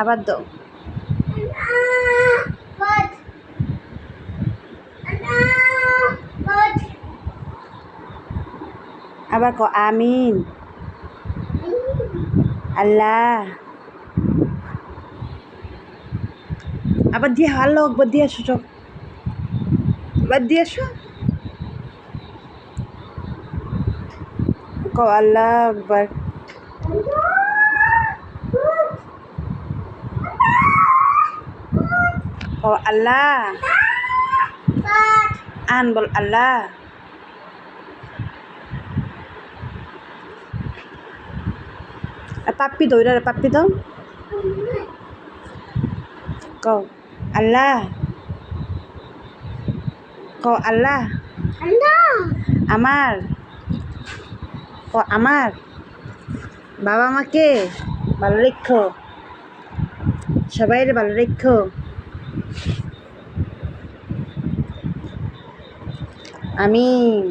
আবার দাও। আবার কও আমিন। আল্লাহ। আবার দিয়ে ভালো একবার দিয়ে আসো চো। এবার দিয়ে আসো। কও আল্লাহ একবার। ও আল্লাহ। আন বল আল্লাহ। পাপ্পি দাও, এটা পাপ্পি দাও। কও আল্লাহ। কও আল্লাহ। আমার। ও আমার বাবা মাকে ভালো রেখো, সবাই ভালো রেখো। আমিন।